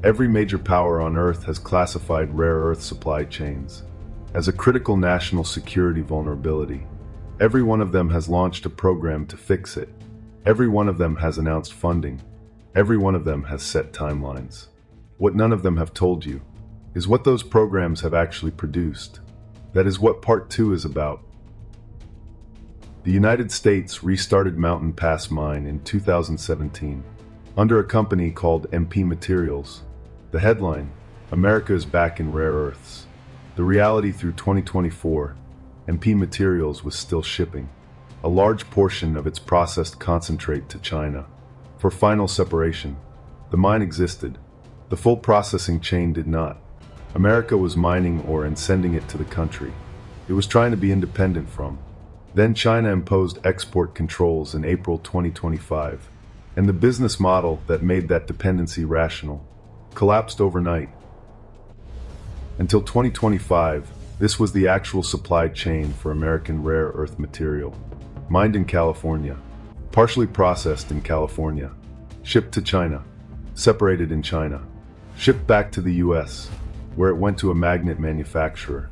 Every major power on Earth has classified rare earth supply chains as a critical national security vulnerability. Every one of them has launched a program to fix it. Every one of them has announced funding. Every one of them has set timelines. What none of them have told you is what those programs have actually produced. That is what Part 2 is about. The United States restarted Mountain Pass Mine in 2017 under a company called MP Materials. The headline, America is back in rare earths. The reality, through 2024, MP Materials was still shipping a large portion of its processed concentrate to China for final separation. The mine existed. The full processing chain did not. America was mining ore and sending it to the country it was trying to be independent from. Then China imposed export controls in April 2025, and the business model that made that dependency rational collapsed overnight. Until 2025, this was the actual supply chain for American rare earth material, mined in California, partially processed in California, shipped to China, separated in China, shipped back to the US, where it went to a magnet manufacturer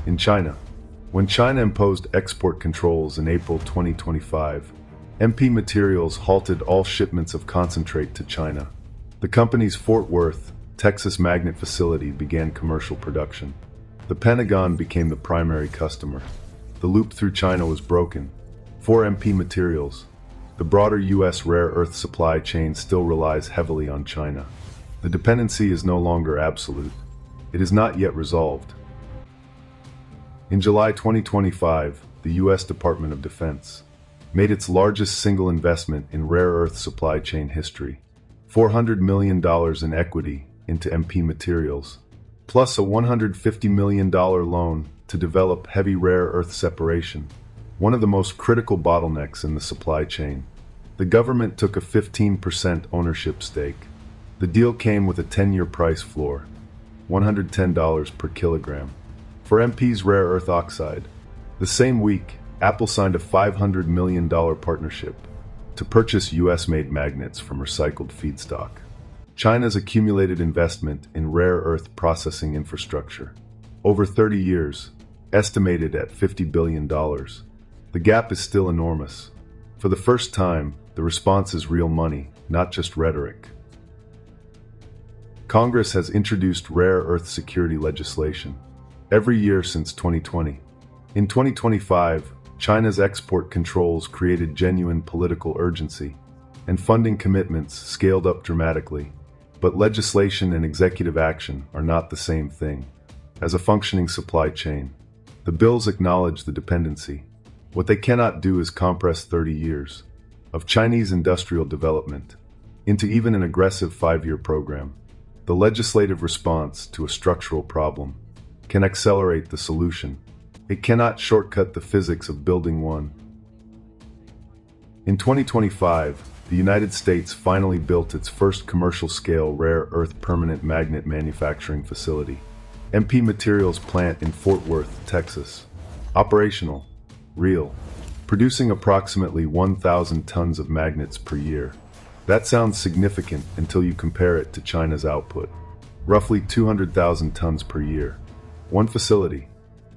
in China. When China imposed export controls in April 2025, MP Materials halted all shipments of concentrate to China. The company's Fort Worth, Texas magnet facility began commercial production. The Pentagon became the primary customer. The loop through China was broken. For MP Materials, the broader US rare earth supply chain still relies heavily on China. The dependency is no longer absolute. It is not yet resolved. In July 2025, the US Department of Defense made its largest single investment in rare earth supply chain history, $400 million in equity into MP Materials, plus a $150 million loan to develop heavy rare earth separation, one of the most critical bottlenecks in the supply chain. The government took a 15% ownership stake. The deal came with a 10-year price floor, $110 per kilogram, for MP's rare earth oxide. The same week, Apple signed a $500 million partnership to purchase US-made magnets from recycled feedstock. China's accumulated investment in rare earth processing infrastructure, over 30 years, estimated at $50 billion. The gap is still enormous. For the first time, the response is real money, not just rhetoric. Congress has introduced rare earth security legislation every year since 2020. In 2025, China's export controls created genuine political urgency, and funding commitments scaled up dramatically. But legislation and executive action are not the same thing. As a functioning supply chain, the bills acknowledge the dependency. What they cannot do is compress 30 years of Chinese industrial development into even an aggressive 5-year program. The legislative response to a structural problem can accelerate the solution. It cannot shortcut the physics of building one. In 2025, the United States finally built its first commercial-scale rare earth permanent magnet manufacturing facility, MP Materials plant in Fort Worth, Texas. Operational, real, producing approximately 1,000 tons of magnets per year. That sounds significant until you compare it to China's output, roughly 200,000 tons per year. One facility,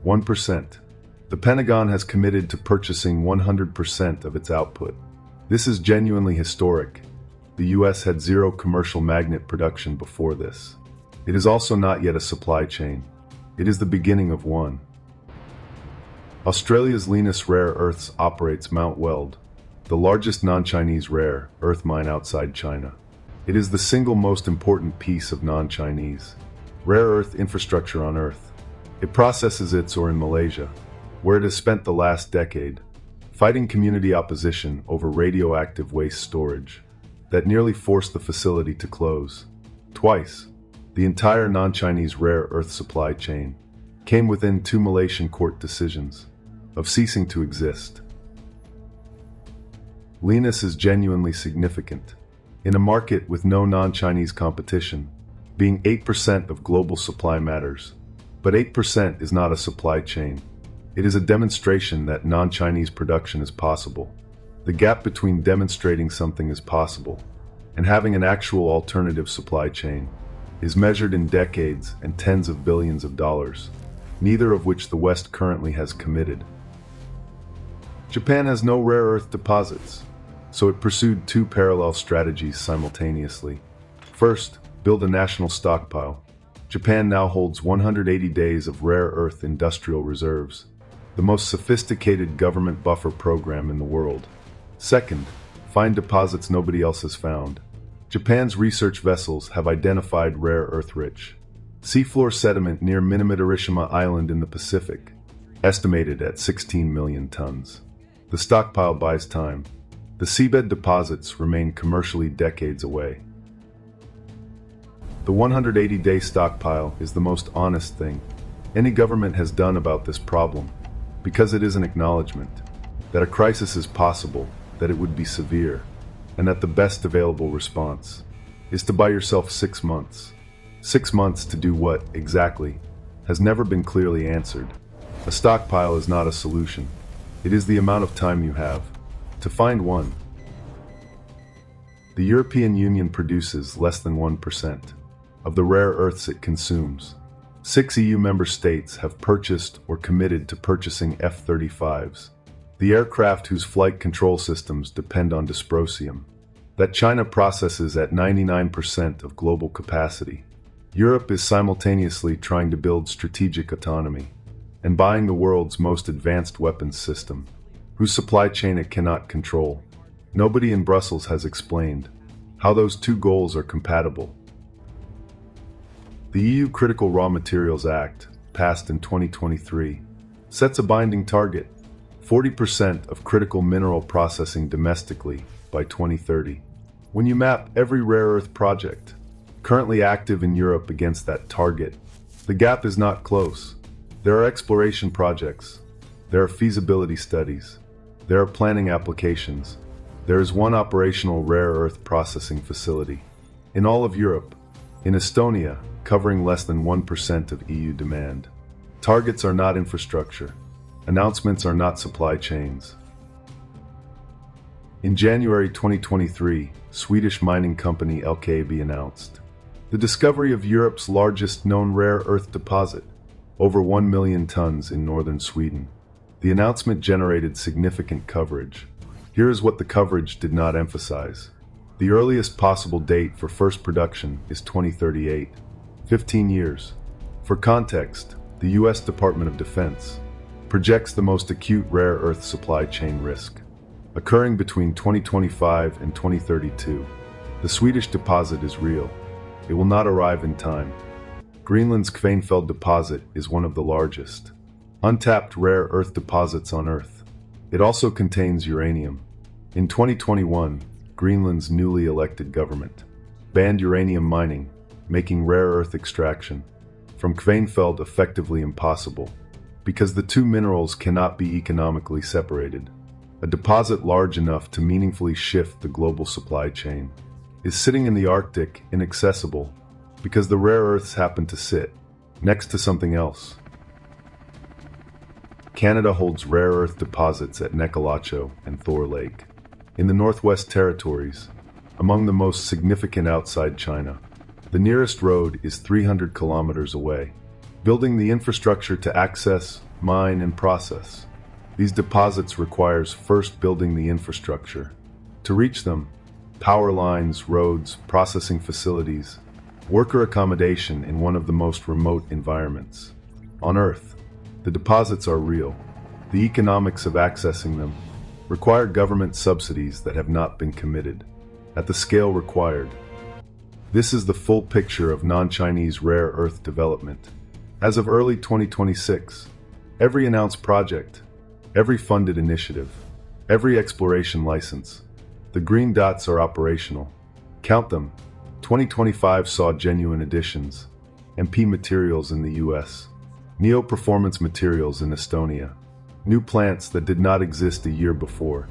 1%. The Pentagon has committed to purchasing 100% of its output. This is genuinely historic. The US had zero commercial magnet production before this. It is also not yet a supply chain. It is the beginning of one. Australia's Lynas Rare Earths operates Mount Weld, the largest non-Chinese rare earth mine outside China. It is the single most important piece of non-Chinese rare earth infrastructure on Earth. It processes its ore in Malaysia, where it has spent the last decade fighting community opposition over radioactive waste storage that nearly forced the facility to close. Twice, the entire non-Chinese rare earth supply chain came within 2 Malaysian court decisions of ceasing to exist. Lynas is genuinely significant in a market with no non-Chinese competition, being 8% of global supply matters. But 8% is not a supply chain. It is a demonstration that non-Chinese production is possible. The gap between demonstrating something is possible and having an actual alternative supply chain is measured in decades and tens of billions of dollars, neither of which the West currently has committed. Japan has no rare earth deposits, so it pursued two parallel strategies simultaneously. First, build a national stockpile. Japan now holds 180 days of rare earth industrial reserves, the most sophisticated government buffer program in the world. Second, find deposits nobody else has found. Japan's research vessels have identified rare earth-rich seafloor sediment near Minamitarishima Island in the Pacific, estimated at 16 million tons. The stockpile buys time. The seabed deposits remain commercially decades away. The 180-day stockpile is the most honest thing any government has done about this problem, because it is an acknowledgement that a crisis is possible, that it would be severe, and that the best available response is to buy yourself 6 months. 6 months to do what, exactly, has never been clearly answered. A stockpile is not a solution. It is the amount of time you have to find one. The European Union produces less than 1% of the rare earths it consumes. 6 EU member states have purchased or committed to purchasing F-35s, the aircraft whose flight control systems depend on dysprosium, that China processes at 99% of global capacity. Europe is simultaneously trying to build strategic autonomy and buying the world's most advanced weapons system, whose supply chain it cannot control. Nobody in Brussels has explained how those two goals are compatible. The EU Critical Raw Materials Act, passed in 2023, sets a binding target: 40% of critical mineral processing domestically by 2030. When you map every rare earth project currently active in Europe against that target, the gap is not close. There are exploration projects, there are feasibility studies, there are planning applications, there is one operational rare earth processing facility. In all of Europe, in Estonia, covering less than 1% of EU demand. Targets are not infrastructure. Announcements are not supply chains. In January 2023, Swedish mining company LKAB announced the discovery of Europe's largest known rare earth deposit, over 1 million tons in northern Sweden. The announcement generated significant coverage. Here is what the coverage did not emphasize. The earliest possible date for first production is 2038, 15 years. For context, the US Department of Defense projects the most acute rare earth supply chain risk occurring between 2025 and 2032. The Swedish deposit is real. It will not arrive in time. Greenland's Kvanefjeld deposit is one of the largest untapped rare earth deposits on Earth. It also contains uranium. In 2021, Greenland's newly elected government banned uranium mining, making rare earth extraction from Kvanefjeld effectively impossible, because the two minerals cannot be economically separated. A deposit large enough to meaningfully shift the global supply chain is sitting in the Arctic, inaccessible, because the rare earths happen to sit next to something else. Canada holds rare earth deposits at Nekalacho and Thor Lake, in the Northwest Territories, among the most significant outside China. The nearest road is 300 kilometers away. Building the infrastructure to access, mine, and process these deposits requires first building the infrastructure. To reach them, power lines, roads, processing facilities, worker accommodation in one of the most remote environments on Earth. The deposits are real. The economics of accessing them require government subsidies that have not been committed at the scale required. This is the full picture of non-Chinese rare earth development. As of early 2026, every announced project, every funded initiative, every exploration license, the green dots are operational. Count them. 2025 saw genuine additions. MP Materials in the US, Neo Performance Materials in Estonia, new plants that did not exist a year before.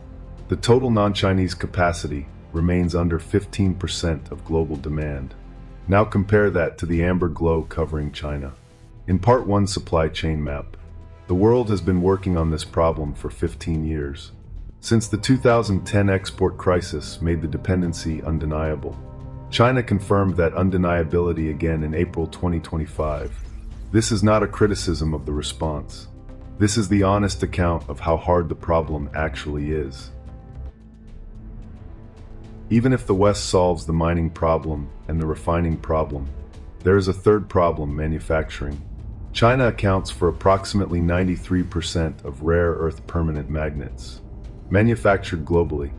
The total non-Chinese capacity remains under 15% of global demand. Now compare that to the amber glow covering China. In Part 1 Supply Chain Map, the world has been working on this problem for 15 years. Since the 2010 export crisis made the dependency undeniable, China confirmed that undeniability again in April 2025. This is not a criticism of the response. This is the honest account of how hard the problem actually is. Even if the West solves the mining problem and the refining problem, there is a third problem: manufacturing. China accounts for approximately 93% of rare earth permanent magnets manufactured globally.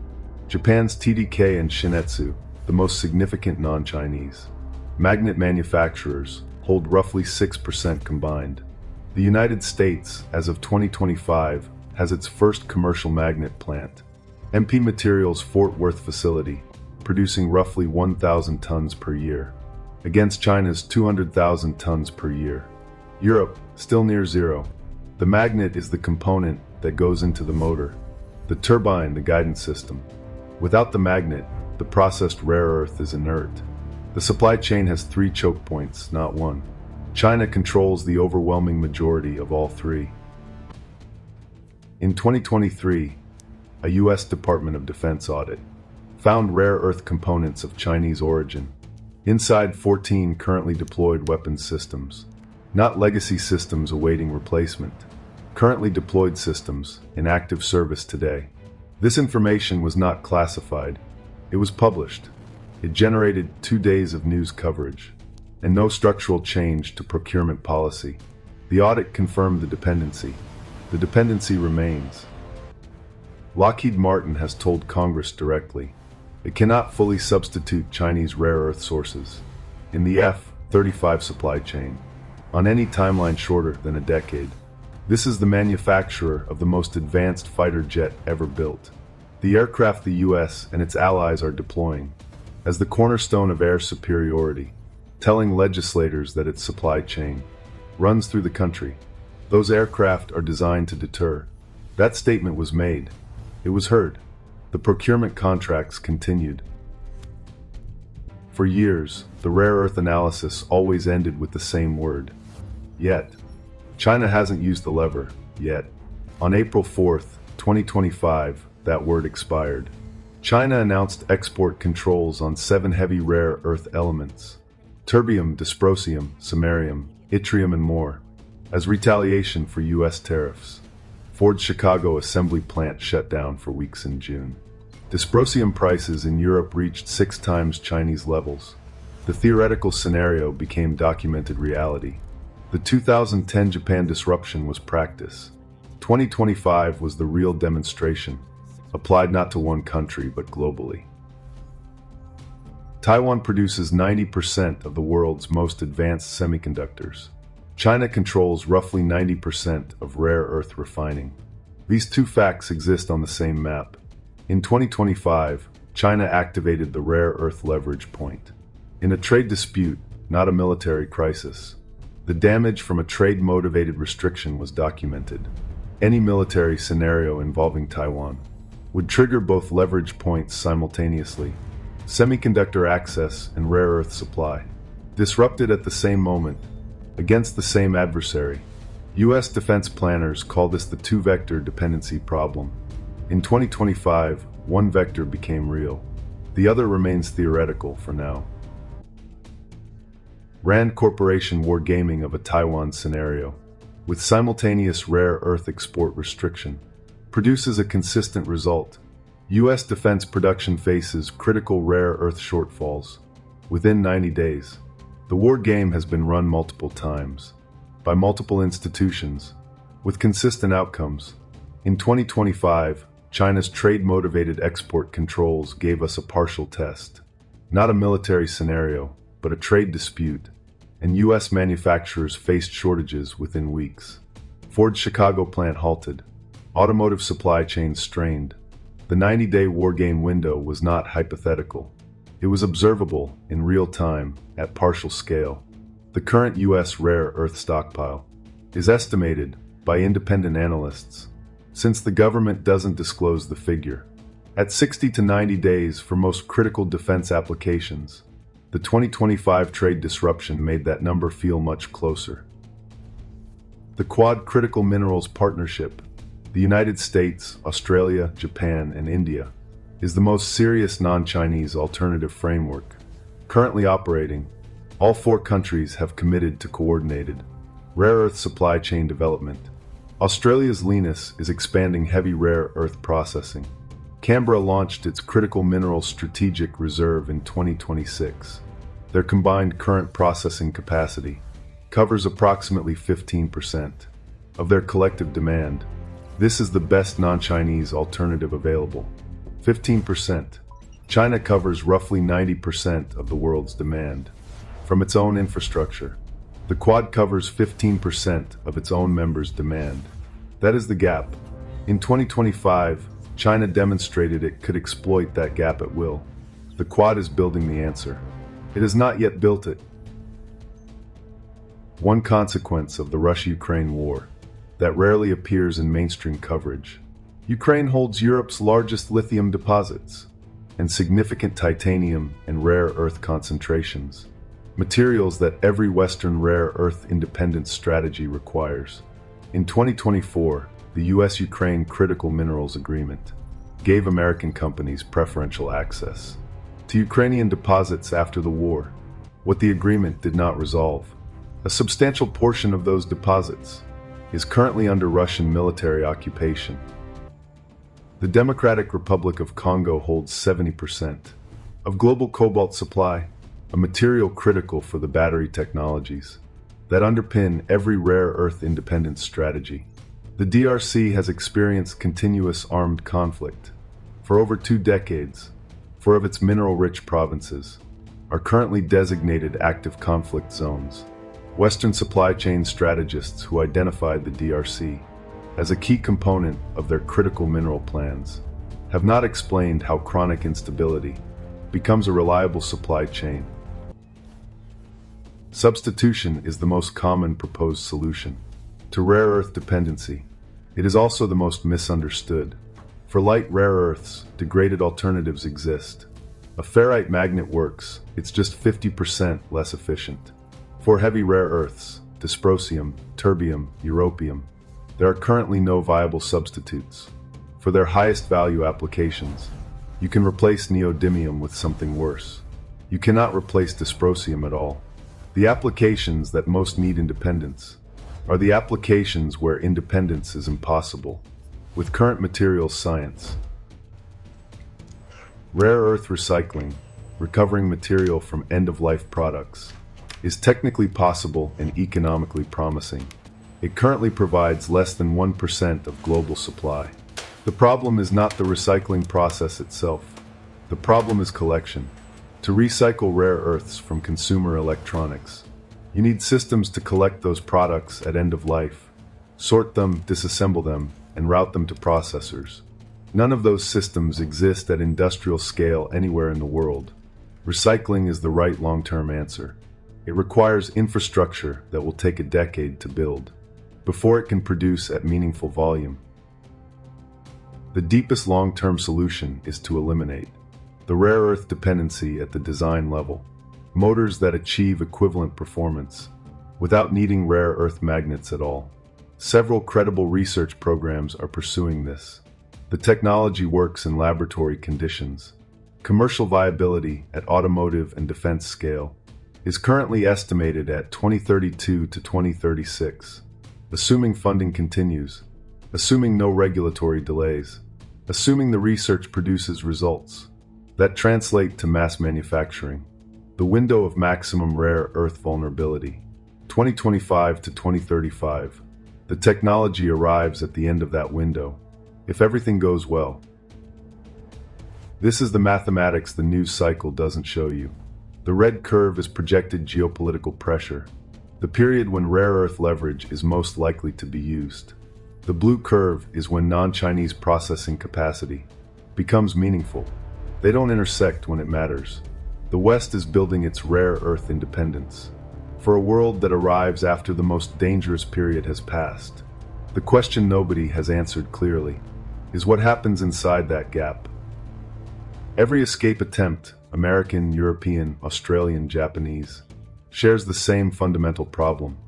Japan's TDK and Shin-Etsu, the most significant non-Chinese magnet manufacturers, hold roughly 6% combined. The United States, as of 2025, has its first commercial magnet plant, MP Materials' Fort Worth facility, producing roughly 1,000 tons per year, against China's 200,000 tons per year. Europe, still near zero. The magnet is the component that goes into the motor, the turbine, the guidance system. Without the magnet, the processed rare earth is inert. The supply chain has 3 choke points, not one. China controls the overwhelming majority of all 3. In 2023, a U.S. Department of Defense audit found rare earth components of Chinese origin inside 14 currently deployed weapons systems, not legacy systems awaiting replacement, currently deployed systems in active service today. This information was not classified. It was published. It generated 2 days of news coverage and no structural change to procurement policy. The audit confirmed the dependency. The dependency remains. Lockheed Martin has told Congress directly it cannot fully substitute Chinese rare earth sources in the F-35 supply chain on any timeline shorter than a decade. This is the manufacturer of the most advanced fighter jet ever built, the aircraft the U.S. and its allies are deploying as the cornerstone of air superiority, telling legislators that its supply chain runs through the country. Those aircraft are designed to deter. That statement was made. It was heard. The procurement contracts continued. For years, the rare earth analysis always ended with the same word. Yet. China hasn't used the lever, yet. On April 4th, 2025, that word expired. China announced export controls on 7 heavy rare earth elements: terbium, dysprosium, samarium, yttrium, and more, as retaliation for U.S. tariffs. Ford's Chicago assembly plant shut down for weeks in June. Dysprosium prices in Europe reached 6 times Chinese levels. The theoretical scenario became documented reality. The 2010 Japan disruption was practice. 2025 was the real demonstration, applied not to one country but globally. Taiwan produces 90% of the world's most advanced semiconductors. China controls roughly 90% of rare earth refining. These 2 facts exist on the same map. In 2025, China activated the rare earth leverage point. In a trade dispute, not a military crisis. The damage from a trade-motivated restriction was documented. Any military scenario involving Taiwan would trigger both leverage points simultaneously: semiconductor access and rare earth supply, disrupted at the same moment, against the same adversary. U.S. defense planners call this the 2-vector dependency problem. In 2025, one vector became real. The other remains theoretical for now. Rand Corporation wargaming of a Taiwan scenario, with simultaneous rare earth export restriction, produces a consistent result. U.S. defense production faces critical rare earth shortfalls within 90 days. The war game has been run multiple times, by multiple institutions, with consistent outcomes. In 2025, China's trade-motivated export controls gave us a partial test. Not a military scenario, but a trade dispute, and U.S. manufacturers faced shortages within weeks. Ford's Chicago plant halted. Automotive supply chains strained. The 90-day wargame window was not hypothetical. It was observable in real time, at partial scale. The current U.S. rare earth stockpile is estimated by independent analysts, since the government doesn't disclose the figure, at 60 to 90 days for most critical defense applications. The 2025 trade disruption made that number feel much closer. The Quad Critical Minerals Partnership, the United States, Australia, Japan, and India, is the most serious non-Chinese alternative framework. Currently operating, all four countries have committed to coordinated rare earth supply chain development. Australia's Lynas is expanding heavy rare earth processing. Canberra launched its critical minerals strategic reserve in 2026. Their combined current processing capacity covers approximately 15% of their collective demand. This is the best non-Chinese alternative available. 15%. China covers roughly 90% of the world's demand from its own infrastructure. The Quad covers 15% of its own members' demand. That is the gap. In 2025, China demonstrated it could exploit that gap at will. The Quad is building the answer. It has not yet built it. One consequence of the Russia-Ukraine war that rarely appears in mainstream coverage. Ukraine holds Europe's largest lithium deposits and significant titanium and rare earth concentrations, materials that every Western rare earth independence strategy requires. In 2024, the US-Ukraine Critical Minerals Agreement gave American companies preferential access to Ukrainian deposits after the war. What the agreement did not resolve, a substantial portion of those deposits is currently under Russian military occupation. The Democratic Republic of Congo holds 70% of global cobalt supply, a material critical for the battery technologies that underpin every rare earth independence strategy. The DRC has experienced continuous armed conflict for over 2 decades. 4 of its mineral-rich provinces are currently designated active conflict zones. Western supply chain strategists who identified the DRC as a key component of their critical mineral plans have not explained how chronic instability becomes a reliable supply chain. Substitution is the most common proposed solution to rare earth dependency. It is also the most misunderstood. For light rare earths, degraded alternatives exist. A ferrite magnet works, it's just 50% less efficient. For heavy rare earths, dysprosium, terbium, europium, there are currently no viable substitutes. For their highest value applications, you can replace neodymium with something worse. You cannot replace dysprosium at all. The applications that most need independence are the applications where independence is impossible with current materials science. Rare earth recycling, recovering material from end-of-life products, is technically possible and economically promising. It currently provides less than 1% of global supply. The problem is not the recycling process itself. The problem is collection. To recycle rare earths from consumer electronics, you need systems to collect those products at end of life, sort them, disassemble them, and route them to processors. None of those systems exist at industrial scale anywhere in the world. Recycling is the right long-term answer. It requires infrastructure that will take a decade to build before it can produce at meaningful volume. The deepest long-term solution is to eliminate the rare earth dependency at the design level. Motors that achieve equivalent performance without needing rare earth magnets at all. Several credible research programs are pursuing this. The technology works in laboratory conditions. Commercial viability at automotive and defense scale is currently estimated at 2032 to 2036, assuming funding continues, assuming no regulatory delays, assuming the research produces results that translate to mass manufacturing. The window of maximum rare earth vulnerability, 2025 to 2035. The technology arrives at the end of that window, if everything goes well. This is the mathematics the news cycle doesn't show you. The red curve is projected geopolitical pressure, the period when rare earth leverage is most likely to be used. The blue curve is when non-Chinese processing capacity becomes meaningful. They don't intersect when it matters. The West is building its rare earth independence for a world that arrives after the most dangerous period has passed. The question nobody has answered clearly is what happens inside that gap. Every escape attempt, American, European, Australian, Japanese, shares the same fundamental problem.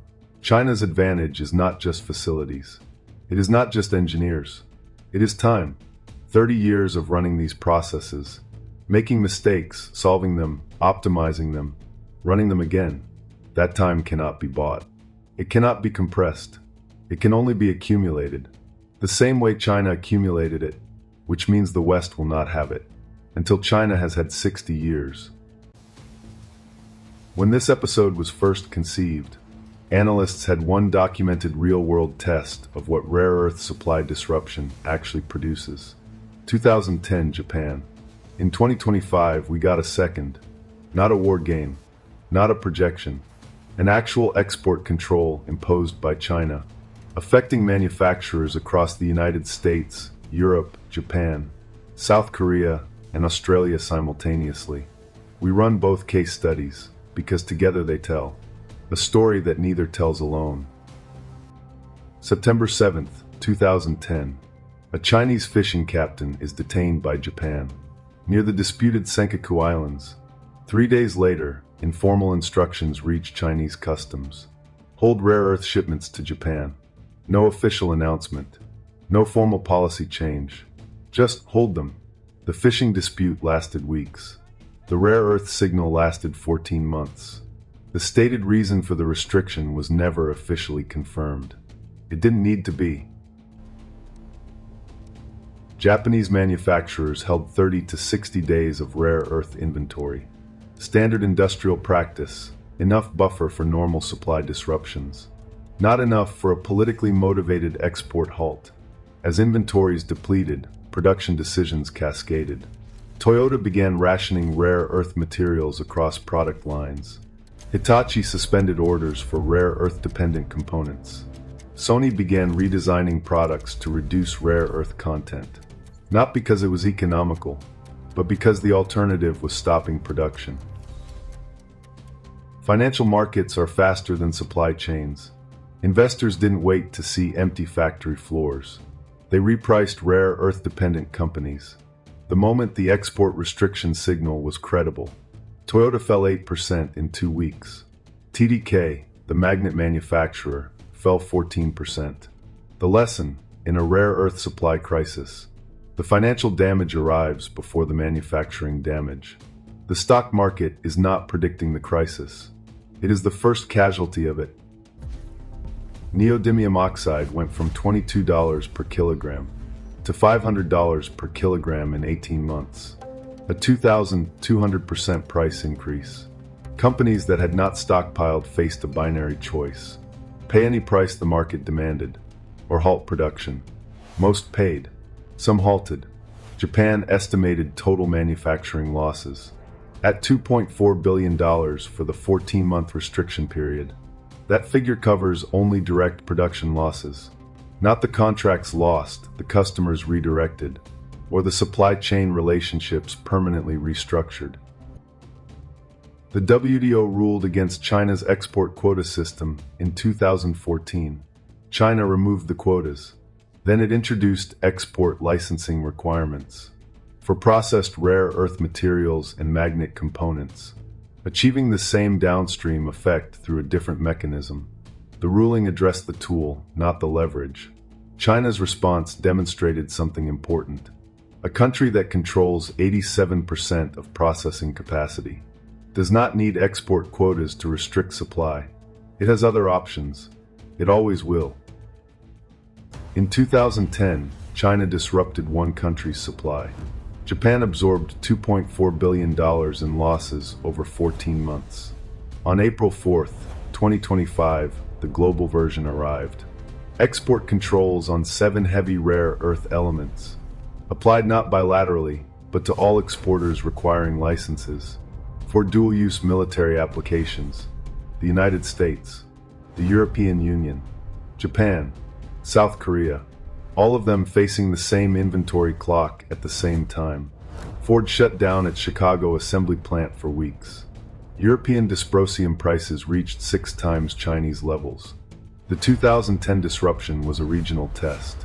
China's advantage is not just facilities. It is not just engineers. It is time. 30 years of running these processes, Making mistakes, solving them, optimizing them, running them again. That time cannot be bought. It cannot be compressed. It can only be accumulated. The same way China accumulated it, which means the West will not have it, until China has had 60 years. When this episode was first conceived, analysts had one documented real-world test of what rare earth supply disruption actually produces. 2010 Japan. In 2025, we got a second. Not a war game, not a projection. An actual export control imposed by China, affecting manufacturers across the United States, Europe, Japan, South Korea, and Australia simultaneously. We run both case studies, because together they tell a story that neither tells alone. September 7th, 2010. A Chinese fishing captain is detained by Japan, near the disputed Senkaku Islands. 3 days later, informal instructions reach Chinese customs. Hold rare earth shipments to Japan. No official announcement. No formal policy change. Just hold them. The fishing dispute lasted weeks. The rare earth signal lasted 14 months. The stated reason for the restriction was never officially confirmed. It didn't need to be. Japanese manufacturers held 30 to 60 days of rare earth inventory. Standard industrial practice, enough buffer for normal supply disruptions. Not enough for a politically motivated export halt. As inventories depleted, production decisions cascaded. Toyota began rationing rare earth materials across product lines. Hitachi suspended orders for rare earth-dependent components. Sony began redesigning products to reduce rare earth content. Not because it was economical, but because the alternative was stopping production. Financial markets are faster than supply chains. Investors didn't wait to see empty factory floors. They repriced rare earth-dependent companies. The moment the export restriction signal was credible, Toyota fell 8% in 2 weeks. TDK, the magnet manufacturer, fell 14%. The lesson, in a rare earth supply crisis, the financial damage arrives before the manufacturing damage. The stock market is not predicting the crisis. It is the first casualty of it. Neodymium oxide went from $22 per kilogram to $500 per kilogram in 18 months. A 2,200% price increase. Companies that had not stockpiled faced a binary choice. Pay any price the market demanded, or halt production. Most paid. Some halted. Japan estimated total manufacturing losses at $2.4 billion for the 14-month restriction period. That figure covers only direct production losses, not the contracts lost, the customers redirected, or the supply chain relationships permanently restructured. The WTO ruled against China's export quota system in 2014. China removed the quotas. Then it introduced export licensing requirements for processed rare earth materials and magnet components, achieving the same downstream effect through a different mechanism. The ruling addressed the tool, not the leverage. China's response demonstrated something important. A country that controls 87% of processing capacity does not need export quotas to restrict supply. It has other options. It always will. In 2010, China disrupted one country's supply. Japan absorbed $2.4 billion in losses over 14 months. On April 4th, 2025, the global version arrived. Export controls on 7 heavy rare earth elements, applied not bilaterally, but to all exporters requiring licenses for dual-use military applications: the United States, the European Union, Japan, South Korea, all of them facing the same inventory clock at the same time. Ford shut down its Chicago assembly plant for weeks. European dysprosium prices reached 6 times Chinese levels. The 2010 disruption was a regional test.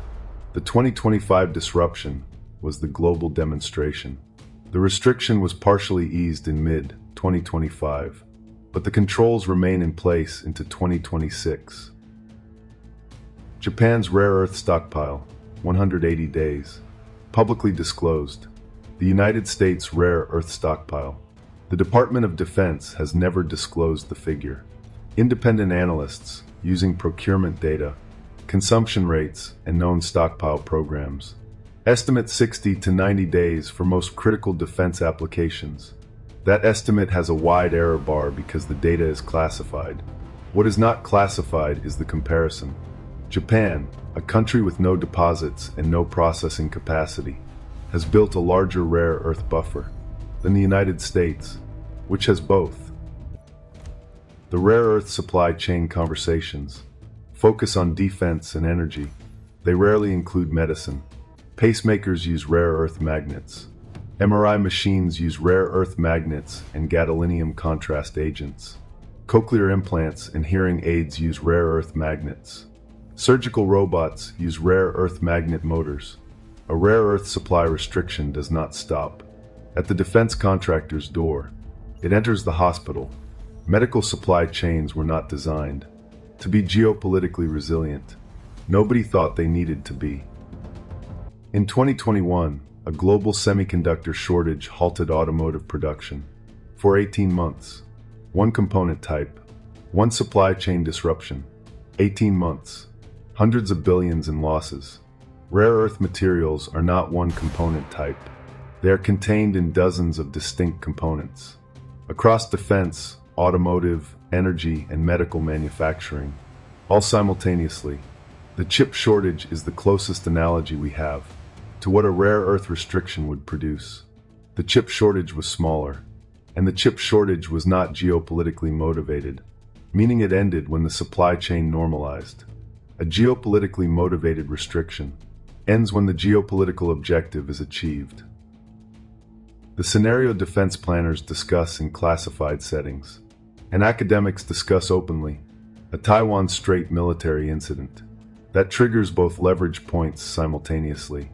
The 2025 disruption was the global demonstration. The restriction was partially eased in mid-2025, but the controls remain in place into 2026. Japan's rare earth stockpile, 180 days. Publicly disclosed. the United States rare earth stockpile. The Department of Defense has never disclosed the figure. Independent analysts, using procurement data, consumption rates, and known stockpile programs, estimate 60 to 90 days for most critical defense applications. That estimate has a wide error bar because the data is classified. What is not classified is the comparison. Japan, a country with no deposits and no processing capacity, has built a larger rare earth buffer than the United States, which has both. The rare earth supply chain conversations focus on defense and energy. They rarely include medicine. Pacemakers use rare earth magnets. MRI machines use rare earth magnets and gadolinium contrast agents. Cochlear implants and hearing aids use rare earth magnets. Surgical robots use rare earth magnet motors. A rare earth supply restriction does not stop at the defense contractor's door. It enters the hospital. Medical supply chains were not designed to be geopolitically resilient. Nobody thought they needed to be. In 2021, a global semiconductor shortage halted automotive production for 18 months. One component type, one supply chain disruption, 18 months, hundreds of billions in losses. Rare earth materials are not one component type. They are contained in dozens of distinct components. Across defense, automotive, energy, and medical manufacturing, all simultaneously. The chip shortage is the closest analogy we have to what a rare earth restriction would produce. The chip shortage was smaller, and the chip shortage was not geopolitically motivated, meaning it ended when the supply chain normalized. A geopolitically motivated restriction ends when the geopolitical objective is achieved. The scenario defense planners discuss in classified settings, and academics discuss openly, a Taiwan Strait military incident that triggers both leverage points simultaneously.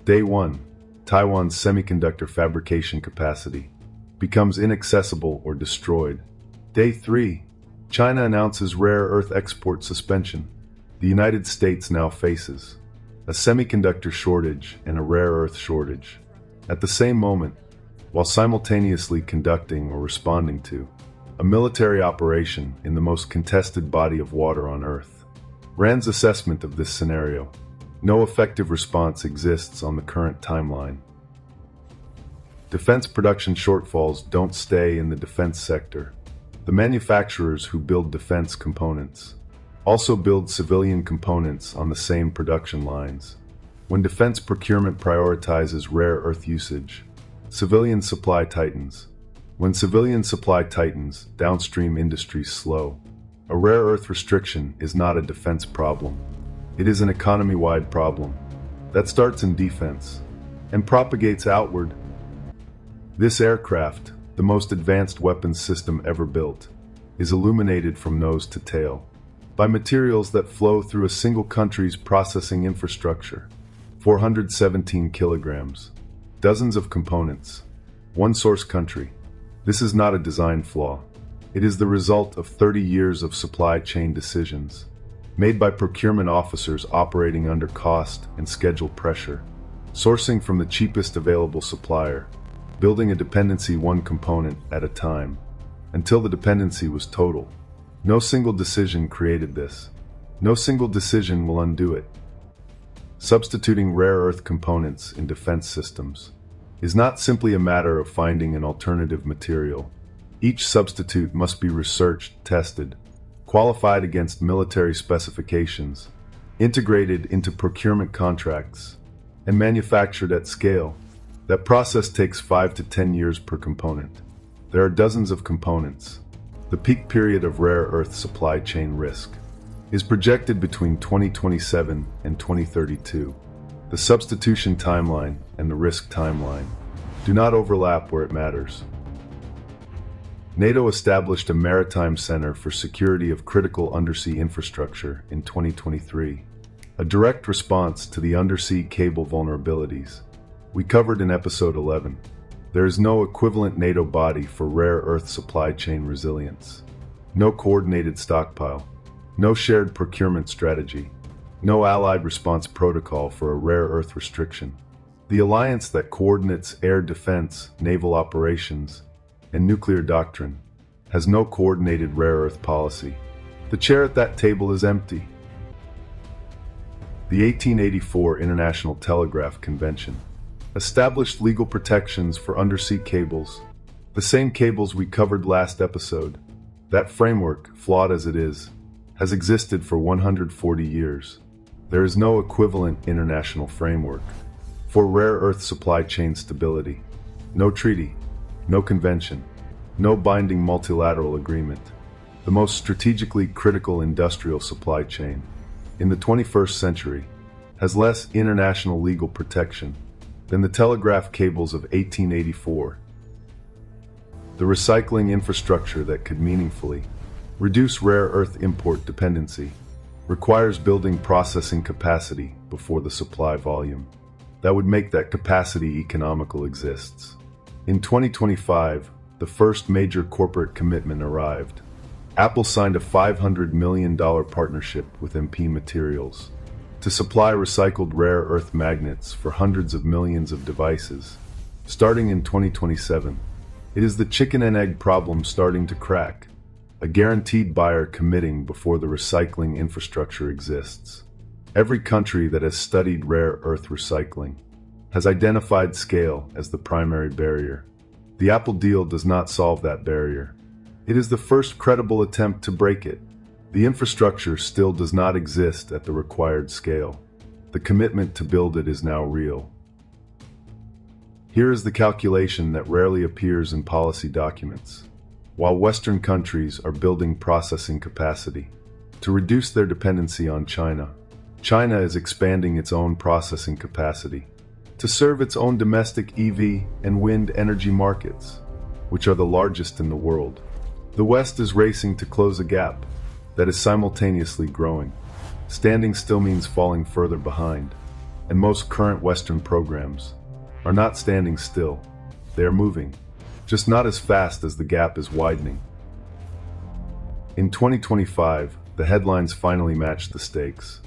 Day 1, Taiwan's semiconductor fabrication capacity becomes inaccessible or destroyed. Day 3, China announces rare earth export suspension. The United States now faces a semiconductor shortage and a rare earth shortage at the same moment, while simultaneously conducting or responding to a military operation in the most contested body of water on Earth. Rand's assessment of this scenario: no effective response exists on the current timeline. Defense production shortfalls don't stay in the defense sector. The manufacturers who build defense components also build civilian components on the same production lines. When defense procurement prioritizes rare earth usage, civilian supply tightens. When civilian supply tightens, downstream industries slow. A rare earth restriction is not a defense problem. It is an economy-wide problem that starts in defense and propagates outward. This aircraft, the most advanced weapons system ever built, is illuminated from nose to tail by materials that flow through a single country's processing infrastructure. 417 kilograms, dozens of components, one source country. This is not a design flaw. It is the result of 30 years of supply chain decisions made by procurement officers operating under cost and schedule pressure, sourcing from the cheapest available supplier, building a dependency one component at a time, until the dependency was total. No single decision created this. No single decision will undo it. Substituting rare earth components in defense systems is not simply a matter of finding an alternative material. Each substitute must be researched, tested, qualified against military specifications, integrated into procurement contracts, and manufactured at scale. That process takes 5 to 10 years per component. There are dozens of components. The peak period of rare earth supply chain risk is projected between 2027 and 2032. The substitution timeline and the risk timeline do not overlap where it matters. NATO established a maritime center for security of critical undersea infrastructure in 2023, a direct response to the undersea cable vulnerabilities we covered in episode 11. There is no equivalent NATO body for rare earth supply chain resilience. No coordinated stockpile. No shared procurement strategy. No allied response protocol for a rare earth restriction. the alliance that coordinates air defense, naval operations, and nuclear doctrine, has no coordinated rare earth policy. The chair at that table is empty. The 1884 International Telegraph Convention established legal protections for undersea cables, the same cables we covered last episode. That framework, flawed as it is, has existed for 140 years. There is no equivalent international framework for rare earth supply chain stability. No treaty, no convention, no binding multilateral agreement. The most strategically critical industrial supply chain in the 21st century has less international legal protection than the telegraph cables of 1884. The recycling infrastructure that could meaningfully reduce rare earth import dependency requires building processing capacity before the supply volume that would make that capacity economical exists. In 2025, the first major corporate commitment arrived. Apple signed a $500 million partnership with MP Materials to supply recycled rare earth magnets for hundreds of millions of devices. Starting in 2027, it is the chicken and egg problem starting to crack. A guaranteed buyer committing before the recycling infrastructure exists. Every country that has studied rare earth recycling has identified scale as the primary barrier. The Apple deal does not solve that barrier. It is the first credible attempt to break it. The infrastructure still does not exist at the required scale. The commitment to build it is now real. Here is the calculation that rarely appears in policy documents. While Western countries are building processing capacity to reduce their dependency on China, China is expanding its own processing capacity to serve its own domestic EV and wind energy markets, which are the largest in the world. The West is racing to close a gap that is simultaneously growing. Standing still means falling further behind, and most current Western programs are not standing still. They are moving, just not as fast as the gap is widening. In 2025, the headlines finally matched the stakes.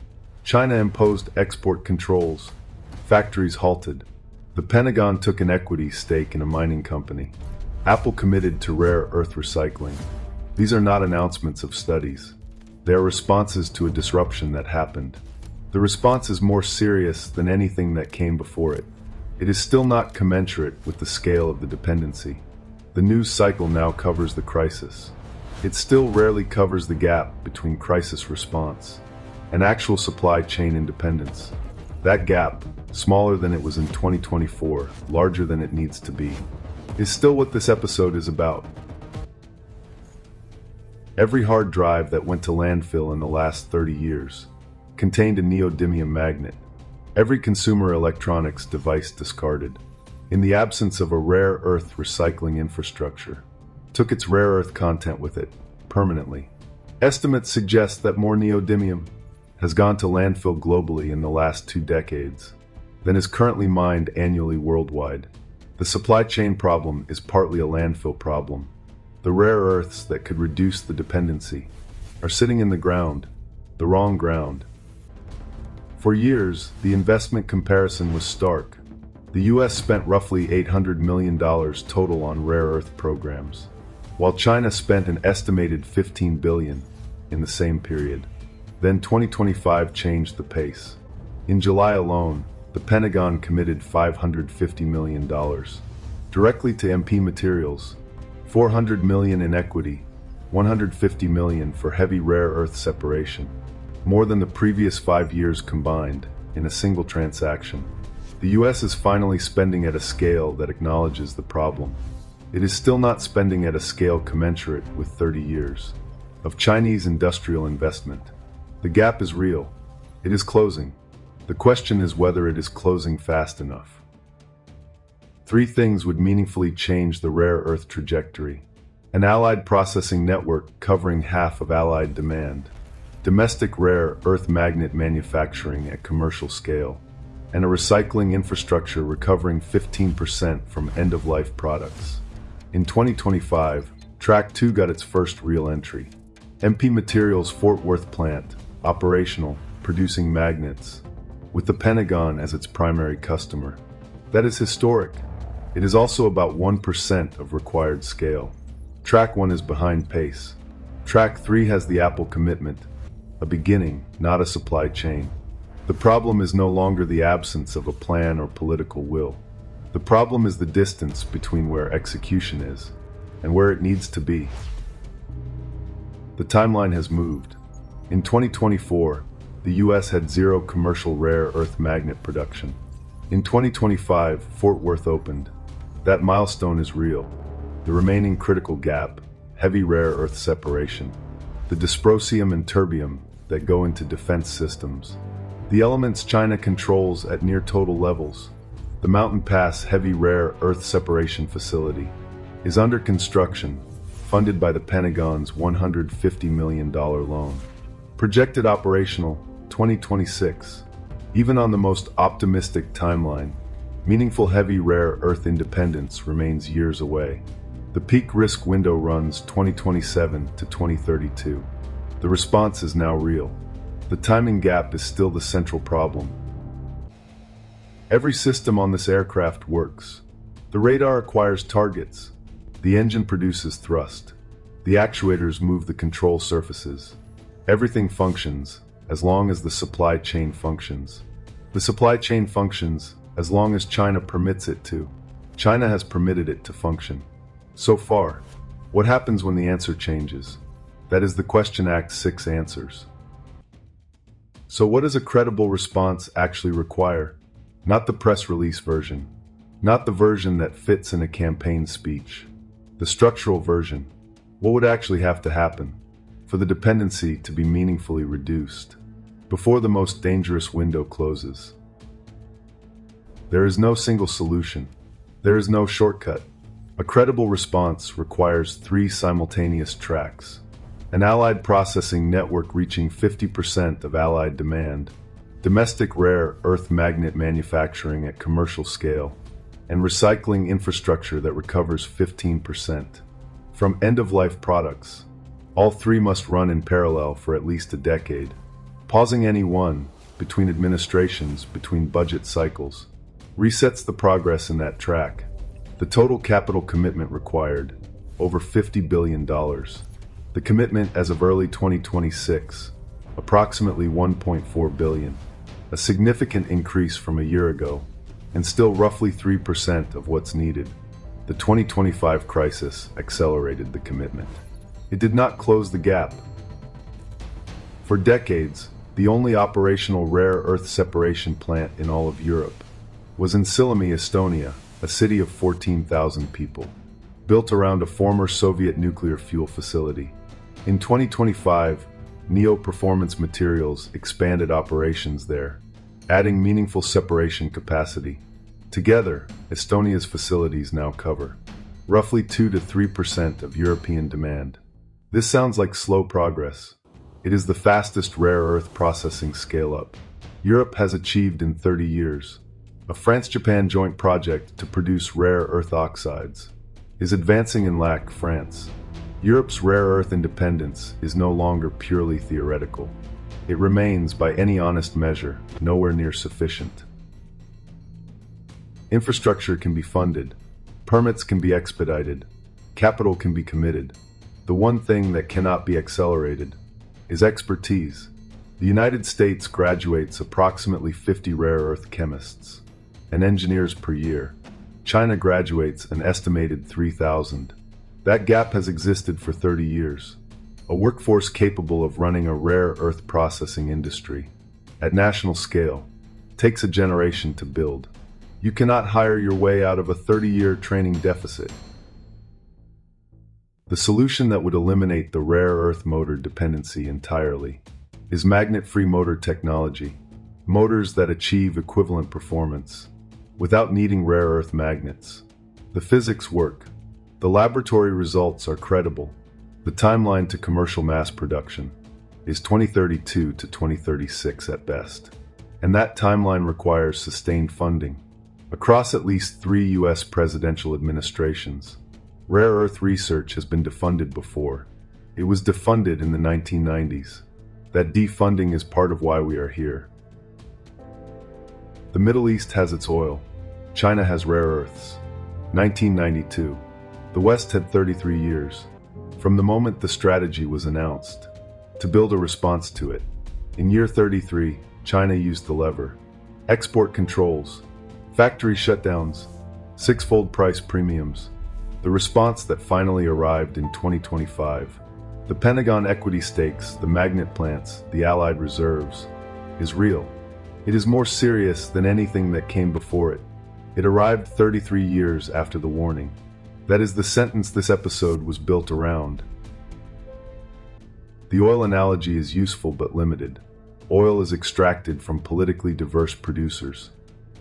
China imposed export controls. Factories halted. The Pentagon took an equity stake in a mining company. Apple committed to rare earth recycling. These are not announcements of studies. They are responses to a disruption that happened. The response is more serious than anything that came before it. It is still not commensurate with the scale of the dependency. The news cycle now covers the crisis. It still rarely covers the gap between crisis response and actual supply chain independence. That gap, smaller than it was in 2024, larger than it needs to be, is still what this episode is about. Every hard drive that went to landfill in the last 30 years contained a neodymium magnet. Every consumer electronics device discarded, in the absence of a rare earth recycling infrastructure, took its rare earth content with it, permanently. Estimates suggest that more neodymium has gone to landfill globally in the last 2 decades than is currently mined annually worldwide. The supply chain problem is partly a landfill problem. The rare earths that could reduce the dependency are sitting in the ground, the wrong ground. For years, the investment comparison was stark. The US spent roughly $800 million total on rare earth programs, while China spent an estimated $15 billion in the same period. Then 2025 changed the pace. In July alone, the Pentagon committed $550 million directly to MP Materials, $400 million in equity, $150 million for heavy rare earth separation, more than the previous 5 years combined in a single transaction. The US is finally spending at a scale that acknowledges the problem. It is still not spending at a scale commensurate with 30 years of Chinese industrial investment. The gap is real. It is closing. The question is whether it is closing fast enough. 3 things would meaningfully change the rare earth trajectory: an allied processing network covering half of allied demand, domestic rare earth magnet manufacturing at commercial scale, and a recycling infrastructure recovering 15% from end-of-life products. In 2025, Track 2 got its first real entry. MP Materials' Fort Worth plant, operational, producing magnets, with the Pentagon as its primary customer. That is historic. It is also about 1% of required scale. Track 1 is behind pace. Track 3 has the Apple commitment, a beginning, not a supply chain. The problem is no longer the absence of a plan or political will. The problem is the distance between where execution is and where it needs to be. The timeline has moved. In 2024, the US had zero commercial rare earth magnet production. In 2025, Fort Worth opened. That milestone is real. The remaining critical gap, heavy rare earth separation, the dysprosium and terbium that go into defense systems, the elements China controls at near total levels. The Mountain Pass Heavy Rare Earth Separation Facility is under construction, funded by the Pentagon's $150 million loan. Projected operational 2026. Even on the most optimistic timeline, meaningful heavy rare earth independence remains years away. The peak risk window runs 2027 to 2032. The response is now real. The timing gap is still the central problem. Every system on this aircraft works. The radar acquires targets. The engine produces thrust. The actuators move the control surfaces. Everything functions as long as the supply chain functions. The supply chain functions as long as China permits it to. China has permitted it to function. So far, what happens when the answer changes? That is the question Act 6 answers. So what does a credible response actually require? Not the press release version. Not the version that fits in a campaign speech. The structural version. What would actually have to happen for the dependency to be meaningfully reduced before the most dangerous window closes? There is no single solution. There is no shortcut. A credible response requires 3 simultaneous tracks. An allied processing network reaching 50% of allied demand, domestic rare earth magnet manufacturing at commercial scale, and recycling infrastructure that recovers 15%. From end-of-life products, all 3 must run in parallel for at least a decade. Pausing any one, between administrations, between budget cycles, resets the progress in that track. The total capital commitment required, over $50 billion. The commitment as of early 2026, approximately $1.4 billion, a significant increase from a year ago, and still roughly 3% of what's needed. The 2025 crisis accelerated the commitment. It did not close the gap. For decades, the only operational rare earth separation plant in all of Europe was in Silami, Estonia, a city of 14,000 people, built around a former Soviet nuclear fuel facility. In 2025, Neo Performance Materials expanded operations there, adding meaningful separation capacity. Together, Estonia's facilities now cover roughly 2 to 3% of European demand. This sounds like slow progress. It is the fastest rare earth processing scale-up Europe has achieved in 30 years. A France-Japan joint project to produce rare earth oxides is advancing in Lac, France. Europe's rare earth independence is no longer purely theoretical. It remains, by any honest measure, nowhere near sufficient. Infrastructure can be funded, permits can be expedited, capital can be committed. The one thing that cannot be accelerated is expertise. The United States graduates approximately 50 rare earth chemists and engineers per year. China graduates an estimated 3,000. That gap has existed for 30 years. A workforce capable of running a rare earth processing industry at national scale takes a generation to build. You cannot hire your way out of a 30-year training deficit. The solution that would eliminate the rare earth motor dependency entirely is magnet-free motor technology, motors that achieve equivalent performance without needing rare earth magnets. The physics work. The laboratory results are credible. The timeline to commercial mass production is 2032 to 2036 at best. And that timeline requires sustained funding across at least 3 US presidential administrations. Rare earth research has been defunded before. It was defunded in the 1990s. That defunding is part of why we are here. The Middle East has its oil. China has rare earths. 1992. The West had 33 years, from the moment the strategy was announced, to build a response to it. In year 33, China used the lever. Export controls, factory shutdowns, six-fold price premiums. The response that finally arrived in 2025. The Pentagon equity stakes, the magnet plants, the Allied reserves, is real. It is more serious than anything that came before it. It arrived 33 years after the warning. That is the sentence this episode was built around. The oil analogy is useful but limited. Oil is extracted from politically diverse producers.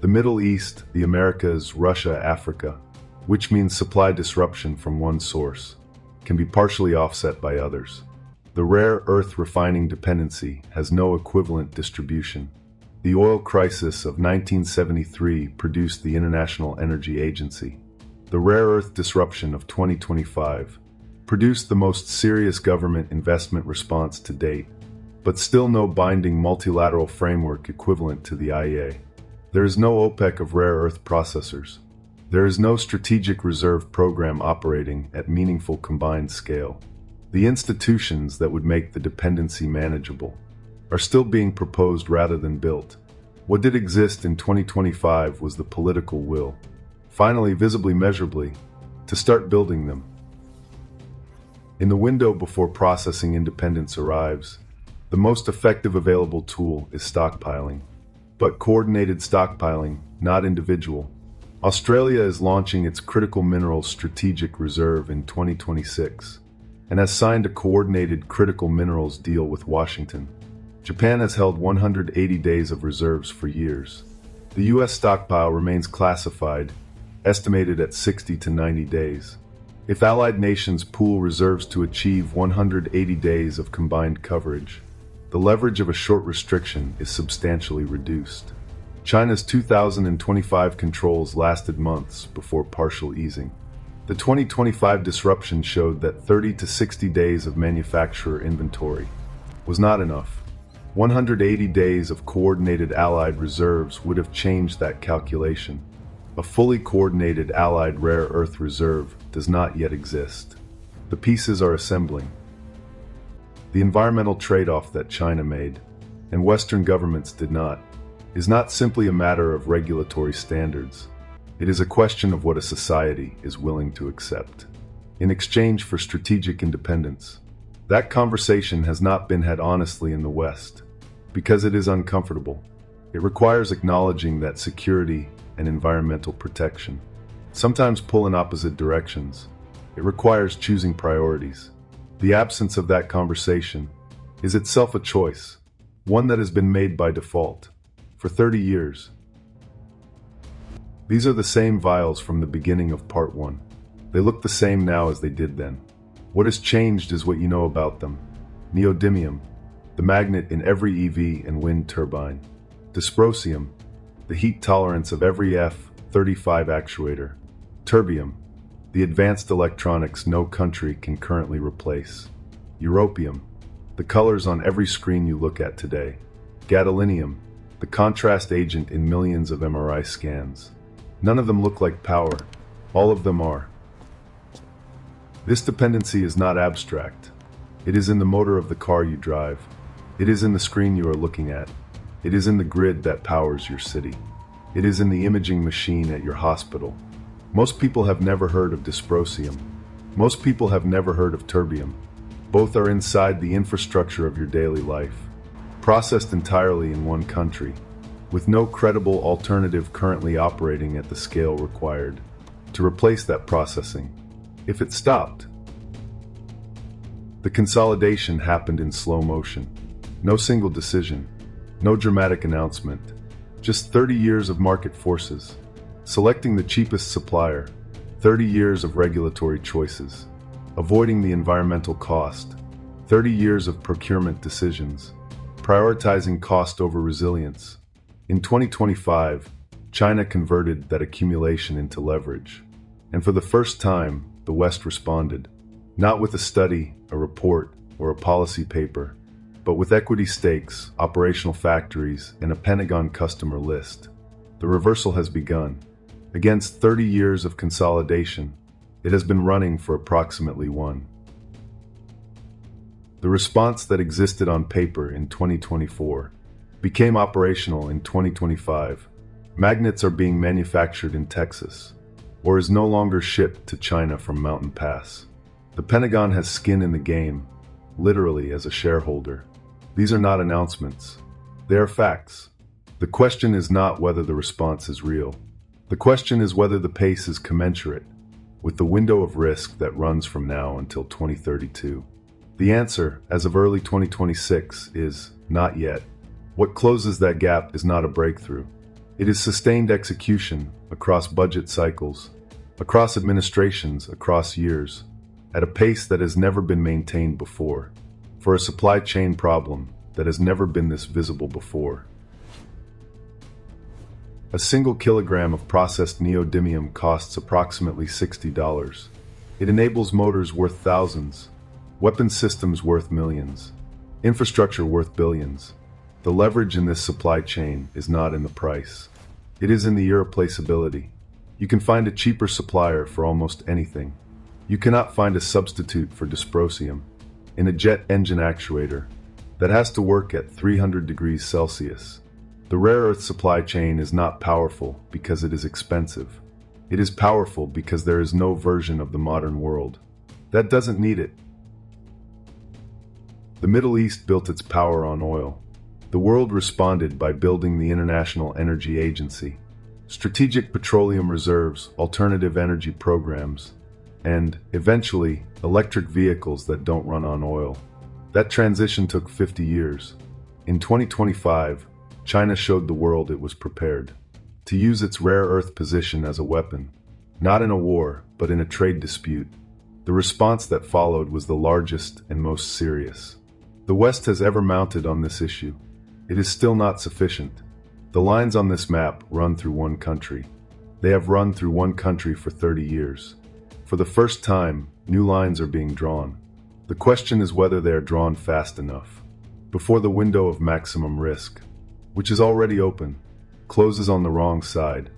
The Middle East, the Americas, Russia, Africa, which means supply disruption from one source, can be partially offset by others. The rare earth refining dependency has no equivalent distribution. The oil crisis of 1973 produced the International Energy Agency. The rare earth disruption of 2025 produced the most serious government investment response to date, but still no binding multilateral framework equivalent to the IEA. There is no OPEC of rare earth processors. There is no strategic reserve program operating at meaningful combined scale. The institutions that would make the dependency manageable are still being proposed rather than built. What did exist in 2025 was the political will, finally visibly measurably, to start building them. In the window before processing independence arrives, the most effective available tool is stockpiling. But coordinated stockpiling, not individual. Australia is launching its critical minerals strategic reserve in 2026 and has signed a coordinated critical minerals deal with Washington. Japan has held 180 days of reserves for years. The US stockpile remains classified, estimated at 60 to 90 days. If allied nations pool reserves to achieve 180 days of combined coverage, the leverage of a short restriction is substantially reduced. China's 2025 controls lasted months before partial easing. The 2025 disruption showed that 30 to 60 days of manufacturer inventory was not enough. 180 days of coordinated allied reserves would have changed that calculation. A fully coordinated allied rare earth reserve does not yet exist. The pieces are assembling. The environmental trade-off that China made, and Western governments did not, is not simply a matter of regulatory standards. It is a question of what a society is willing to accept in exchange for strategic independence. That conversation has not been had honestly in the West, because it is uncomfortable. It requires acknowledging that security and environmental protection sometimes pull in opposite directions. It requires choosing priorities. The absence of that conversation is itself a choice, one that has been made by default for 30 years. These are the same vials from the beginning of part 1. They look the same now as they did then. What has changed is what you know about them. Neodymium, the magnet in every EV and wind turbine. Dysprosium, the heat tolerance of every F-35 actuator. Terbium, the advanced electronics no country can currently replace. Europium, the colors on every screen you look at today. Gadolinium, the contrast agent in millions of MRI scans. None of them look like power. All of them are. This dependency is not abstract. It is in the motor of the car you drive. It is in the screen you are looking at. It is in the grid that powers your city. It is in the imaging machine at your hospital. Most people have never heard of dysprosium. Most people have never heard of terbium. Both are inside the infrastructure of your daily life, processed entirely in one country, with no credible alternative currently operating at the scale required to replace that processing, if it stopped. The consolidation happened in slow motion. No single decision, no dramatic announcement, just 30 years of market forces, selecting the cheapest supplier, 30 years of regulatory choices, avoiding the environmental cost, 30 years of procurement decisions, prioritizing cost over resilience. In 2025, China converted that accumulation into leverage. And for the first time, the West responded, not with a study, a report, or a policy paper, but with equity stakes, operational factories, and a Pentagon customer list. The reversal has begun. Against 30 years of consolidation, it has been running for approximately one. The response that existed on paper in 2024 became operational in 2025. Magnets are being manufactured in Texas, or is no longer shipped to China from Mountain Pass. The Pentagon has skin in the game, literally as a shareholder. These are not announcements. They are facts. The question is not whether the response is real. The question is whether the pace is commensurate with the window of risk that runs from now until 2032. The answer, as of early 2026, is not yet. What closes that gap is not a breakthrough. It is sustained execution across budget cycles, across administrations, across years, at a pace that has never been maintained before, for a supply chain problem that has never been this visible before. A single kilogram of processed neodymium costs approximately $60. It enables motors worth thousands, weapon systems worth millions, infrastructure worth billions. The leverage in this supply chain is not in the price. It is in the irreplaceability. You can find a cheaper supplier for almost anything. You cannot find a substitute for dysprosium in a jet engine actuator that has to work at 300 degrees Celsius. The rare earth supply chain is not powerful because it is expensive. It is powerful because there is no version of the modern world that doesn't need it. The Middle East built its power on oil. The world responded by building the International Energy Agency, strategic petroleum reserves, alternative energy programs, and, eventually, electric vehicles that don't run on oil. That transition took 50 years. In 2025, China showed the world it was prepared to use its rare earth position as a weapon, not in a war, but in a trade dispute. The response that followed was the largest and most serious the West has ever mounted on this issue. It is still not sufficient. The lines on this map run through one country. They have run through one country for 30 years. For the first time, new lines are being drawn. The question is whether they are drawn fast enough, before the window of maximum risk, which is already open, closes on the wrong side.